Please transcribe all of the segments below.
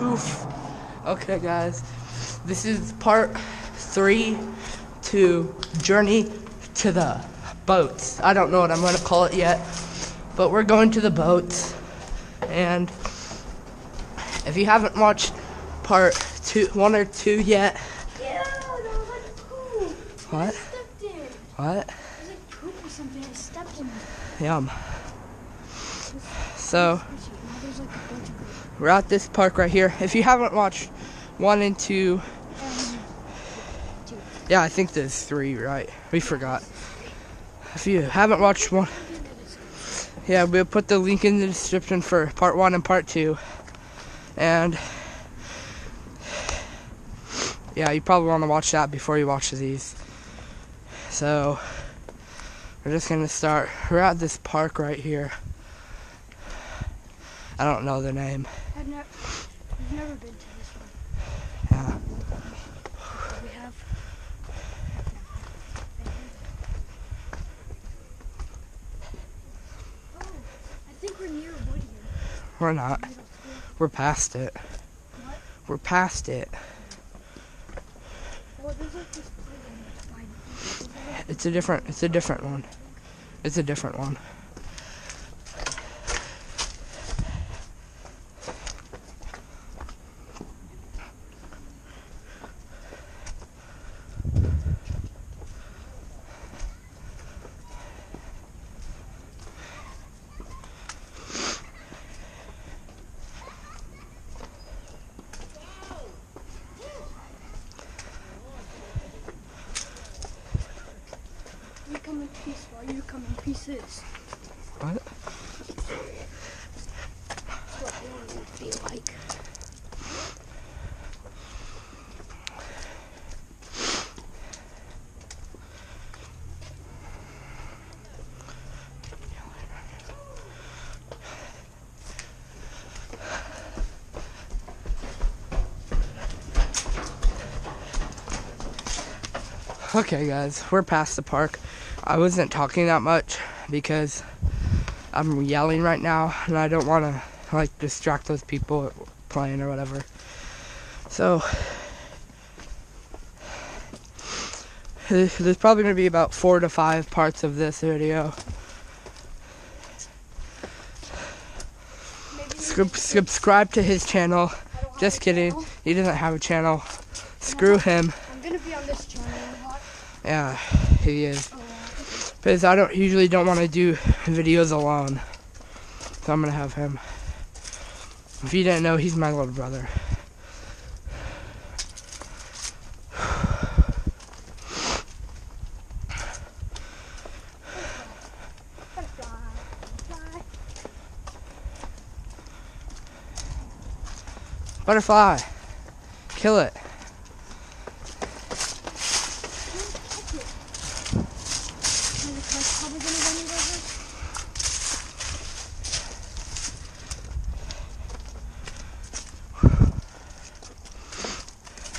Oof. Okay, guys. This is part 3 to Journey to the Boats. I don't know what I'm going to call it yet, but we're going to the boats. And if you haven't watched part 1 or 2 yet. Yeah, that was like poop. What? I stepped in. What? It was like poop or something. I stepped in it. Yum. So, Now there's like a bunch of we're at this park right here. If you haven't watched 1 and 2, yeah, I think there's 3, right? We forgot. If you haven't watched 1, yeah, we'll put the link in the description for part 1 and part 2. And yeah, you probably want to watch that before you watch these. So, we're just gonna start. We're at this park right here. I don't know the name. I've never been to this one. Yeah. We have. Oh, I think we're near Wood here. We're not. We're past it. What? We're past it. Well, there's like this playground that's fine. It's a different one. It's a different one. We come in peace while you come in pieces. What? That's what I want it to be like. Okay, guys, we're past the park. I wasn't talking that much because I'm yelling right now, and I don't want to like distract those people playing or whatever. So there's probably gonna be about 4 to 5 parts of this video. Subscribe to his channel. Just kidding. He doesn't have a channel. Screw him. I'm gonna be on this channel a lot. Yeah, he is. Because I usually don't want to do videos alone. So I'm gonna have him. If you didn't know, he's my little brother. Butterfly. Kill it.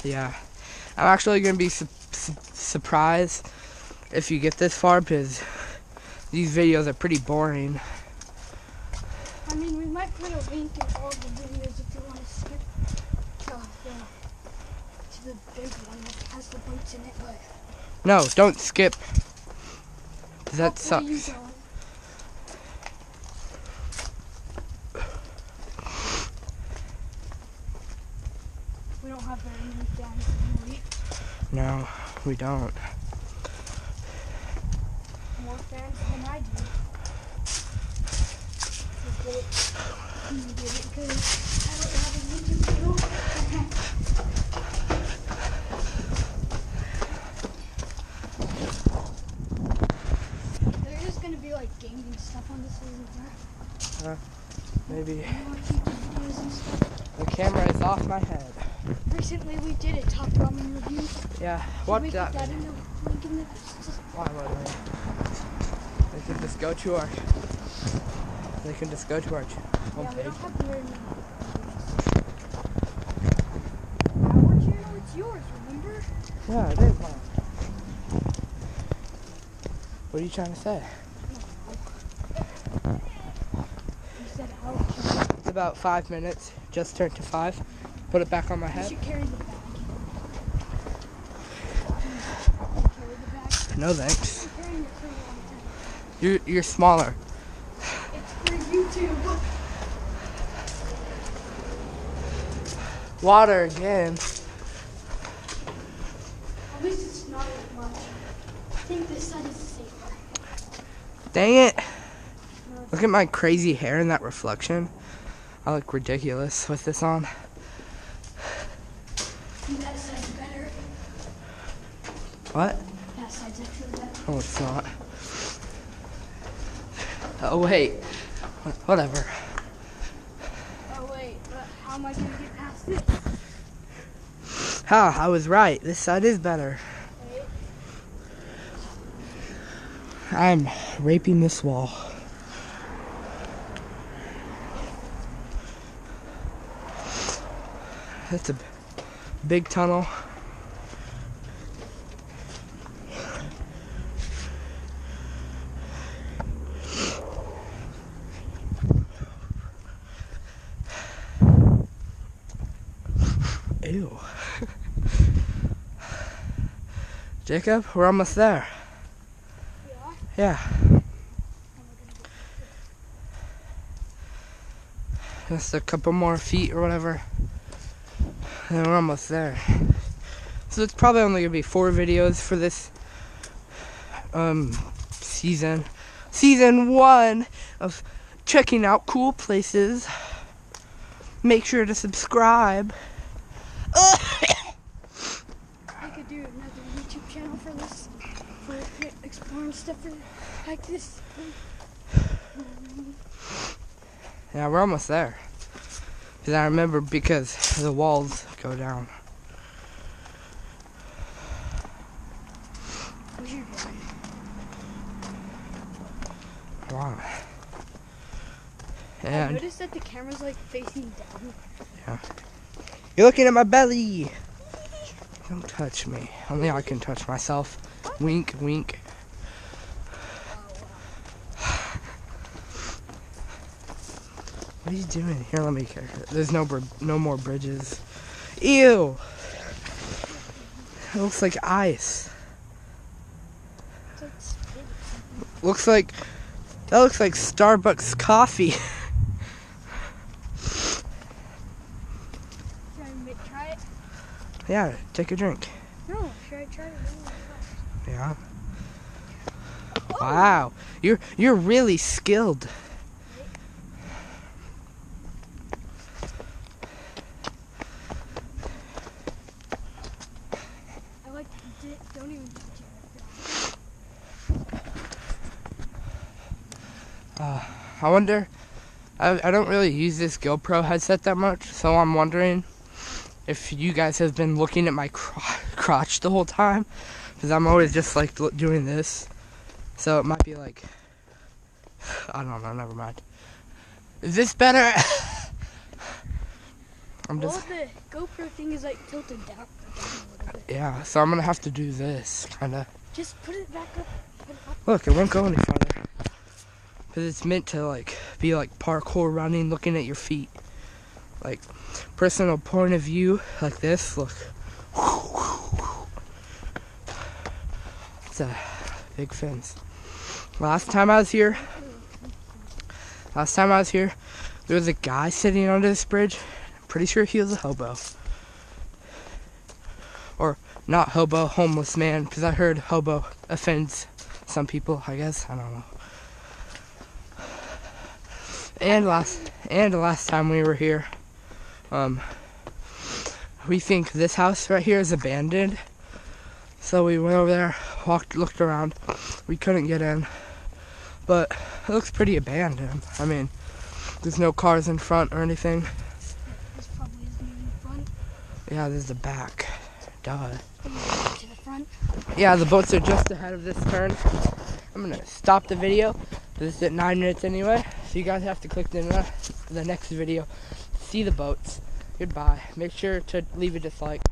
Yeah, I'm actually gonna be surprised if you get this far because these videos are pretty boring. I mean, we might put a link in all the videos if you want to skip to the big one that has the boats in it, but No, don't skip. 'Cause that where are you sucks. going? We don't have very many fans, do we? No, we don't. More fans than I do. You did it because I don't have a YouTube channel. There's just gonna be like gaming stuff on this, isn't there? Maybe You watch YouTube videos and stuff. the camera is off my head. Recently we did a top ramen review. Yeah, Should what we that? put that in the link in the Why would they? They can just go to our. They can just go to our Yeah, we homepage. don't have very many. Our channel, it's yours, remember? Yeah, it is mine. What are you trying to say? You said our channel. It's about 5 minutes. Just turned to 5. Put it back on my You head. should carry the bag. Carry the bag. No thanks. I'm carrying it for a long time. You're smaller. It's for YouTube. Water again. At least it's not as much. I think this side is safer. Dang it. Look at my crazy hair in that reflection. I look ridiculous with this on. That side's better. What? That side's actually better. Oh, it's not. Oh, wait. Whatever. Oh wait, but how am I gonna get past this? Ha, I was right. This side is better. Wait. I'm raping this wall. That's a big tunnel. Ew. Jacob, we're almost there. We are? Yeah. How am I gonna get Just a couple more feet or whatever. And we're almost there. So it's probably only gonna be 4 videos for this season. Season 1 of checking out cool places. Make sure to subscribe. I could do another YouTube channel for this, for exploring stuff like this. Yeah, we're almost there. Because I remember because the walls go down. Where's your dad? Wow. I And noticed that the camera's like facing down. you're looking at my belly. Don't touch me. Only I can touch myself. Wink, wink. What are you doing? Here, let me carry it. There's no more bridges. Ew. It looks like ice. It's like spit or something. That looks like Starbucks coffee. Should I try it? Yeah, take a drink. No, should I try it? Yeah. Wow. You're really skilled. I like don't even touch it. I wonder, I don't really use this GoPro headset that much, so I'm wondering if you guys have been looking at my crotch the whole time, because I'm always just like doing this, so it might be like, I don't know, never mind. Is this better? I'm Well, just, the GoPro thing is like tilted down a little bit. yeah, so I'm gonna have to do this, kinda. Just put it back up. Put it up. Look, it won't go any farther. Because it's meant to like be like parkour running, looking at your feet. Like personal point of view, like this, look. It's a big fence. Last time I was here, there was a guy sitting under this bridge. I'm pretty sure he was a hobo. Or not hobo, homeless man, because I heard hobo offends some people, I guess. I don't know. And last time we were here, we think this house right here is abandoned. So we went over there, looked around. We couldn't get in, but it looks pretty abandoned. I mean, there's no cars in front or anything. This probably isn't even front. Yeah, there's the back. Duh. To the front. Yeah, the boats are just ahead of this turn. I'm gonna stop the video. This is at 9 minutes anyway, so you guys have to click the next video to see the boats. Goodbye. Make sure to leave a dislike.